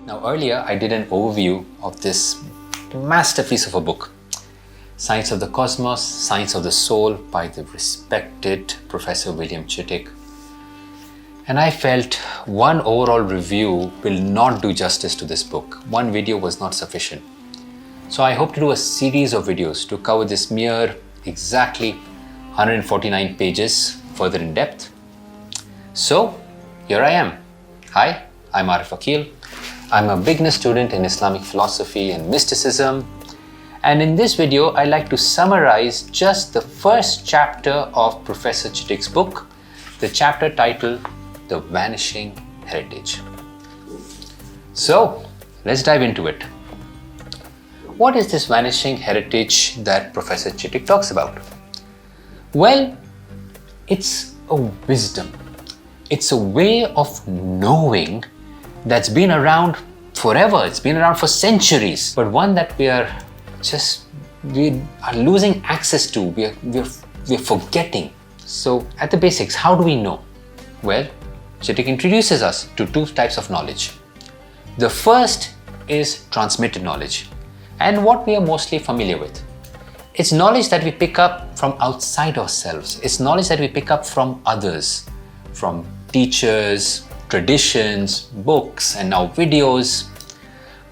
Now earlier I did an overview of this masterpiece of a book, Science of the Cosmos, Science of the Soul by the respected Professor William Chittick. And I felt one overall review will not do justice to this book. One video was not sufficient. So I hope to do a series of videos to cover this mere exactly 149 pages further in depth. So here I am. Hi, I'm Arif Akil. I'm a beginner student in Islamic philosophy and mysticism. And in this video, I'd like to summarize just the first chapter of Professor Chittick's book, the chapter titled The Vanishing Heritage. So let's dive into it. What is this vanishing heritage that Professor Chittick talks about? Well, it's a wisdom. It's a way of knowing that's been around forever. It's been around for centuries, but one that we are losing access to. We're forgetting. So at the basics, how do we know? Well, Chittick introduces us to two types of knowledge. The first is transmitted knowledge, and what we are mostly familiar with. It's knowledge that we pick up from outside ourselves. It's knowledge that we pick up from others, from teachers, traditions, books, and now videos.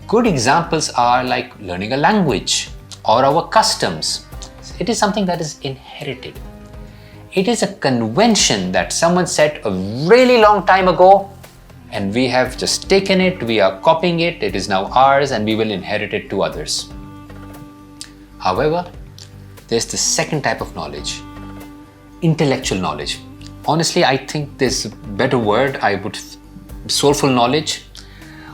Good examples are like learning a language or our customs. It is something that is inherited. It is a convention that someone said a really long time ago, and we have just taken it, we are copying it, it is now ours, and we will inherit it to others. However, there's the second type of knowledge, intellectual knowledge. Honestly, I think there's a better word, soulful knowledge,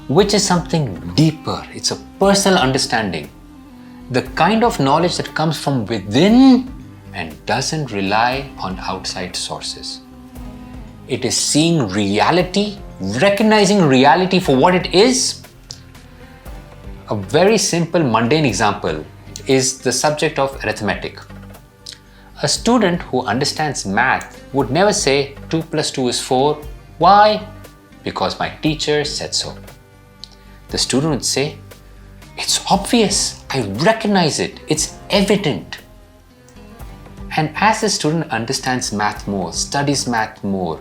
which is something deeper. It's a personal understanding. The kind of knowledge that comes from within and doesn't rely on outside sources. It is seeing reality, recognizing reality for what it is. A very simple, mundane example is the subject of arithmetic. A student who understands math would never say 2 plus 2 is 4. Why? Because my teacher said so. The student would say, it's obvious, I recognize it, it's evident. And as the student understands math more, studies math more,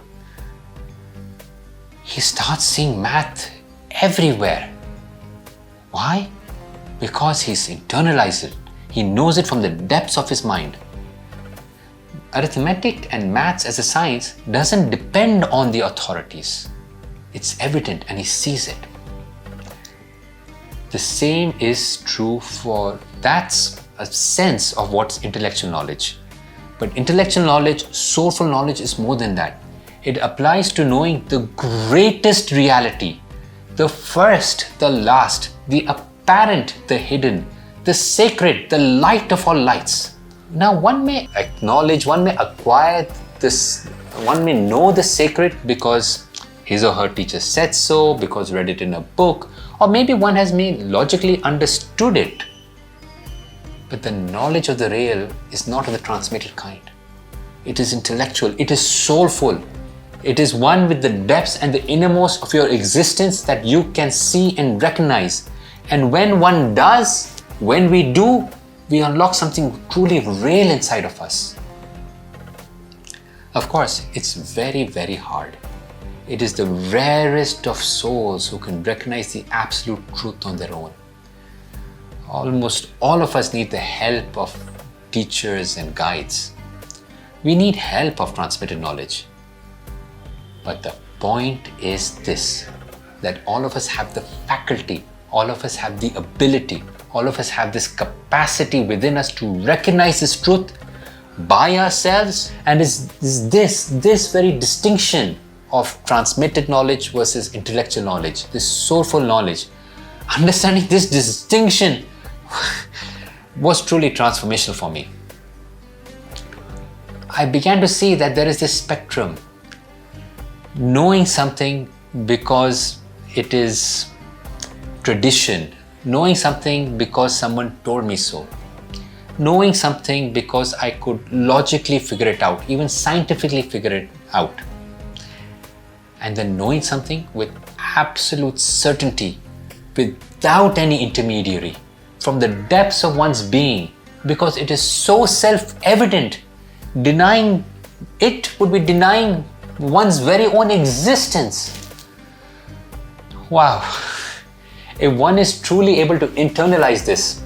he starts seeing math everywhere. Why? Because he's internalized it. He knows it from the depths of his mind. Arithmetic and maths as a science doesn't depend on the authorities. It's evident and he sees it. The same is true that's a sense of what's intellectual knowledge. But intellectual knowledge, soulful knowledge is more than that. It applies to knowing the greatest reality, the first, the last, the apparent, the hidden, the sacred, the light of all lights. Now one may acknowledge, one may acquire this, one may know the sacred because his or her teacher said so, because read it in a book, or maybe one has logically understood it. But the knowledge of the real is not of the transmitted kind. It is intellectual, it is soulful. It is one with the depths and the innermost of your existence that you can see and recognize. And when one does, when we do, we unlock something truly real inside of us. Of course, it's very, very hard. It is the rarest of souls who can recognize the absolute truth on their own. Almost all of us need the help of teachers and guides. We need help of transmitted knowledge. But the point is this, that all of us have the faculty, all of us have the ability, all of us have this capacity within us to recognize this truth by ourselves. And is this very distinction of transmitted knowledge versus intellectual knowledge, this soulful knowledge, understanding this distinction was truly transformational for me. I began to see that there is this spectrum. Knowing something because it is tradition, knowing something because someone told me so, knowing something because I could logically figure it out, even scientifically figure it out, and then knowing something with absolute certainty without any intermediary, from the depths of one's being, because it is so self-evident. Denying it would be denying one's very own existence. Wow. If one is truly able to internalize this,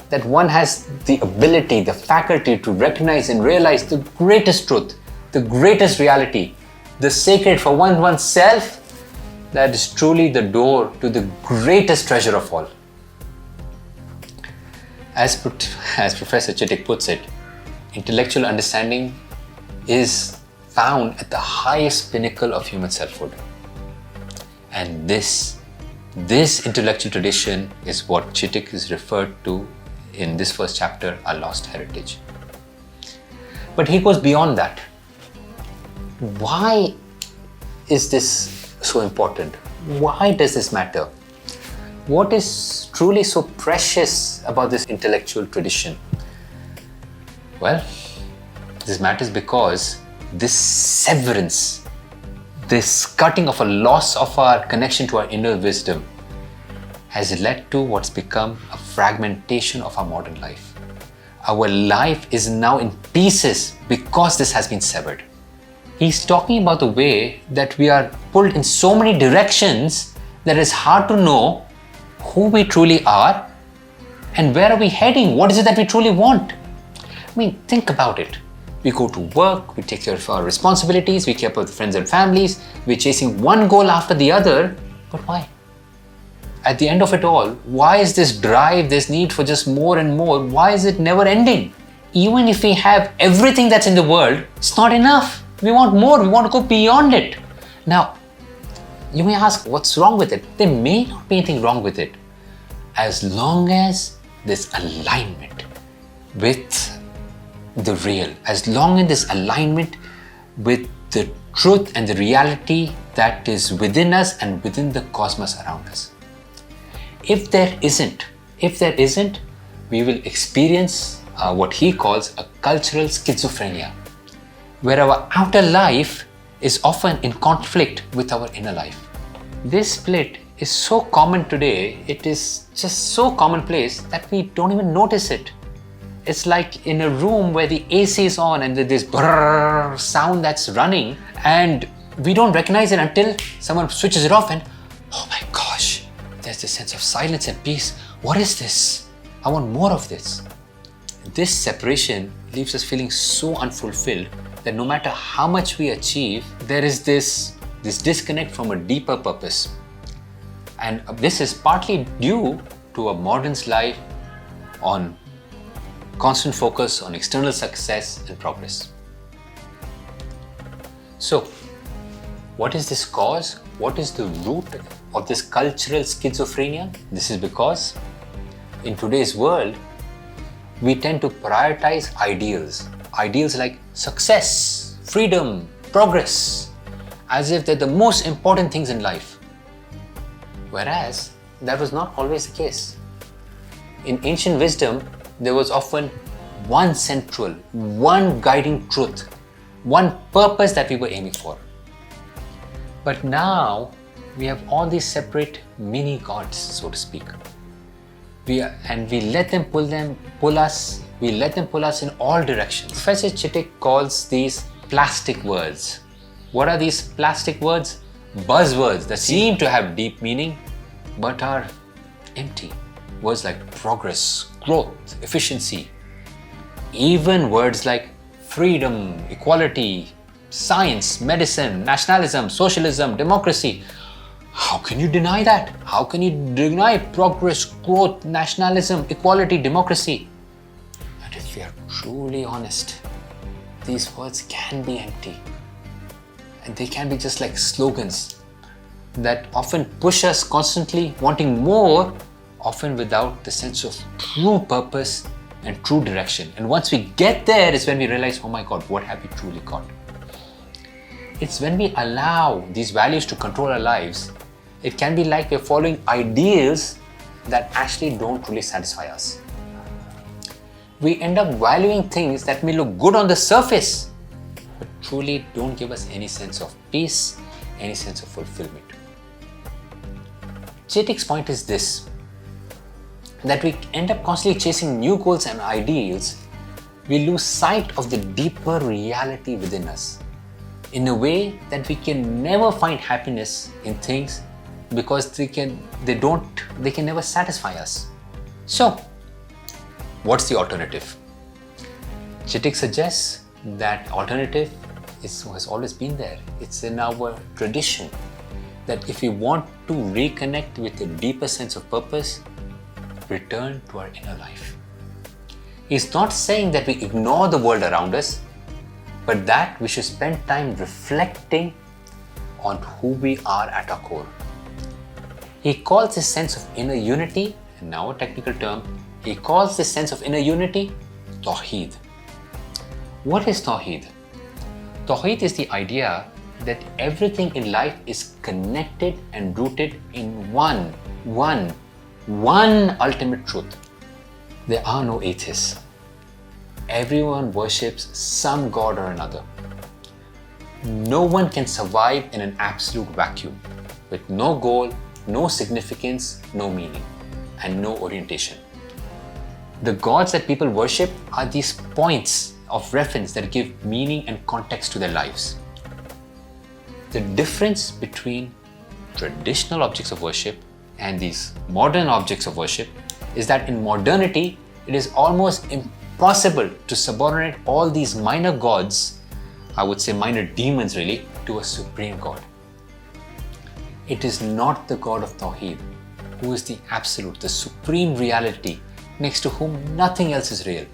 that one has the ability, the faculty to recognize and realize the greatest truth, the greatest reality, the sacred for oneself, that is truly the door to the greatest treasure of all. As Professor Chittick puts it, intellectual understanding is found at the highest pinnacle of human selfhood. And this intellectual tradition is what Chittick is referred to in this first chapter, Our Lost Heritage. But he goes beyond that. Why is this so important? Why does this matter? What is truly so precious about this intellectual tradition? Well, this matters because this severance, this cutting of a loss of our connection to our inner wisdom has led to what's become a fragmentation of our modern life. Our life is now in pieces because this has been severed. He's talking about the way that we are pulled in so many directions that it's hard to know who we truly are and where are we heading. What is it that we truly want? I mean, think about it. We go to work, we take care of our responsibilities, we care about friends and families, we're chasing one goal after the other, but why? At the end of it all, why is this drive, this need for just more and more, why is it never ending? Even if we have everything that's in the world, it's not enough. We want more, we want to go beyond it. Now, you may ask, what's wrong with it? There may not be anything wrong with it, as long as there's alignment with the real, as long as there's alignment with the truth and the reality that is within us and within the cosmos around us. If there isn't, we will experience what he calls a cultural schizophrenia, where our outer life is often in conflict with our inner life. This split is so common today, it is just so commonplace that we don't even notice it. It's like in a room where the AC is on and there's this brrrr sound that's running, and we don't recognize it until someone switches it off and, oh my gosh, there's this sense of silence and peace. What is this? I want more of this. This separation leaves us feeling so unfulfilled that no matter how much we achieve, there is this disconnect from a deeper purpose. And this is partly due to a modern's life on constant focus on external success and progress. So, what is this cause? What is the root of this cultural schizophrenia? This is because in today's world, we tend to prioritize ideals. Ideals like success, freedom, progress, as if they're the most important things in life. Whereas, that was not always the case. In ancient wisdom, there was often one central, one guiding truth, one purpose that we were aiming for. But now, we have all these separate mini gods, so to speak. We let them pull us in all directions. Professor Chittick calls these plastic words. What are these plastic words? Buzzwords that seem to have deep meaning, but are empty. Words like progress, growth, efficiency. Even words like freedom, equality, science, medicine, nationalism, socialism, democracy. How can you deny that? How can you deny progress, growth, nationalism, equality, democracy? And if we are truly honest, these words can be empty. And they can be just like slogans that often push us constantly wanting more, often without the sense of true purpose and true direction. And once we get there is when we realize, oh my God, what have we truly got? It's when we allow these values to control our lives, it can be like we're following ideals that actually don't really satisfy us. We end up valuing things that may look good on the surface, but truly don't give us any sense of peace, any sense of fulfillment. Chittick's point is this, that we end up constantly chasing new goals and ideals. We lose sight of the deeper reality within us in a way that we can never find happiness in things because they can never satisfy us. So, what's the alternative? Chittick suggests that alternative has always been there. It's in our tradition that if we want to reconnect with a deeper sense of purpose, return to our inner life. He's not saying that we ignore the world around us, but that we should spend time reflecting on who we are at our core. He calls this sense of inner unity, and now a technical term, he calls this sense of inner unity Tawhid. What is Tawhid? Tawhid is the idea that everything in life is connected and rooted in one ultimate truth. There are no atheists. Everyone worships some god or another. No one can survive in an absolute vacuum with no goal, no significance, no meaning, and no orientation. The gods that people worship are these points of reference that give meaning and context to their lives. The difference between traditional objects of worship and these modern objects of worship is that in modernity, it is almost impossible to subordinate all these minor gods, I would say minor demons really, to a supreme God. It is not the God of Tawhid, who is the absolute, the supreme reality, next to whom nothing else is real.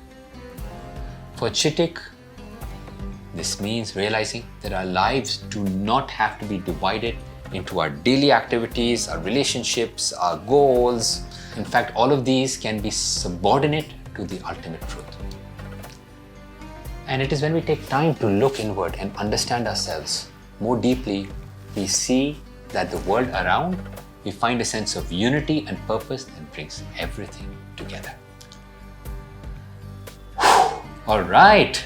For Chittick, this means realizing that our lives do not have to be divided into our daily activities, our relationships, our goals. In fact, all of these can be subordinate to the ultimate truth. And it is when we take time to look inward and understand ourselves more deeply, we see that the world around, we find a sense of unity and purpose that brings everything together. All right.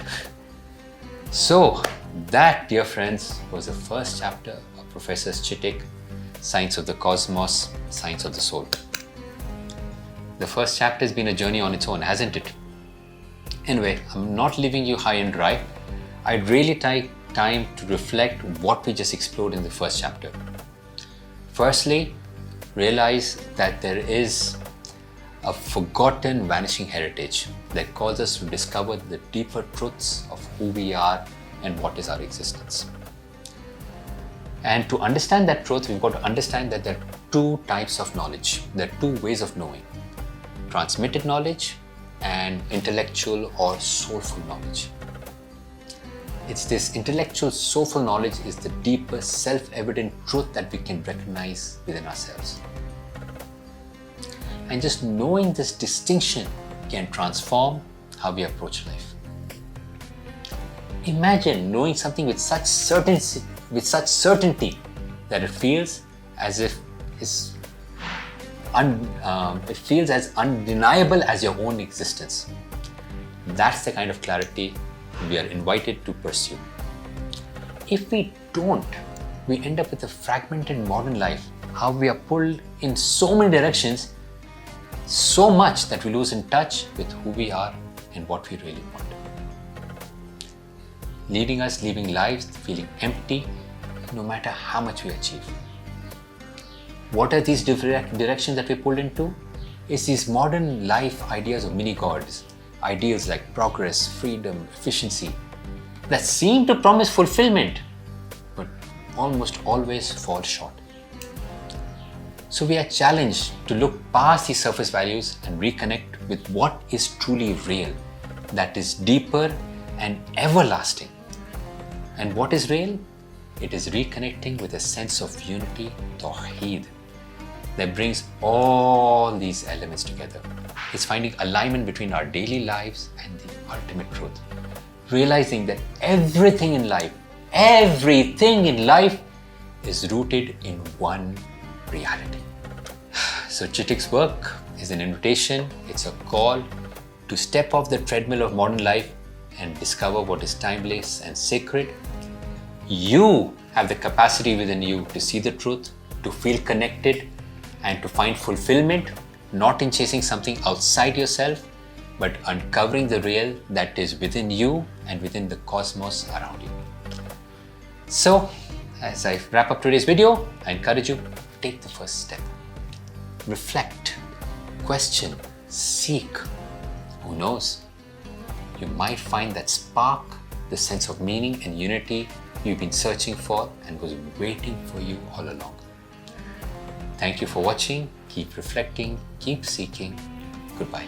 So that, dear friends, was the first chapter of Professor Chittick, Science of the Cosmos, Science of the Soul. The first chapter has been a journey on its own, hasn't it? Anyway, I'm not leaving you high and dry. I'd really take time to reflect what we just explored in the first chapter. Firstly, realize that there is a forgotten, vanishing heritage that calls us to discover the deeper truths of who we are and what is our existence. And to understand that truth, we've got to understand that there are two types of knowledge. There are two ways of knowing: transmitted knowledge and intellectual or soulful knowledge. It's this intellectual, soulful knowledge is the deeper, self-evident truth that we can recognize within ourselves. And just knowing this distinction can transform how we approach life. Imagine knowing something with such certainty that it feels as if it feels as undeniable as your own existence. That's the kind of clarity we are invited to pursue. If we don't, we end up with a fragmented modern life, how we are pulled in so many directions, so much that we lose in touch with who we are and what we really want. Leading lives feeling empty no matter how much we achieve. What are these directions that we're pulled into? It's these modern life ideas of mini-gods, ideals like progress, freedom, efficiency, that seem to promise fulfillment, but almost always fall short. So we are challenged to look past these surface values and reconnect with what is truly real, that is deeper and everlasting. And what is real? It is reconnecting with a sense of unity, Tawhid, that brings all these elements together. It's finding alignment between our daily lives and the ultimate truth. Realizing that everything in life is rooted in one reality. So Chittick's work is an invitation, it's a call to step off the treadmill of modern life and discover what is timeless and sacred. You have the capacity within you to see the truth, to feel connected, and to find fulfillment not in chasing something outside yourself, but uncovering the real that is within you and within the cosmos around you. So, as I wrap up today's video, I encourage you to take the first step. Reflect, question, seek. Who knows? You might find that spark, the sense of meaning and unity you've been searching for and was waiting for you all along. Thank you for watching. Keep reflecting, keep seeking. Goodbye.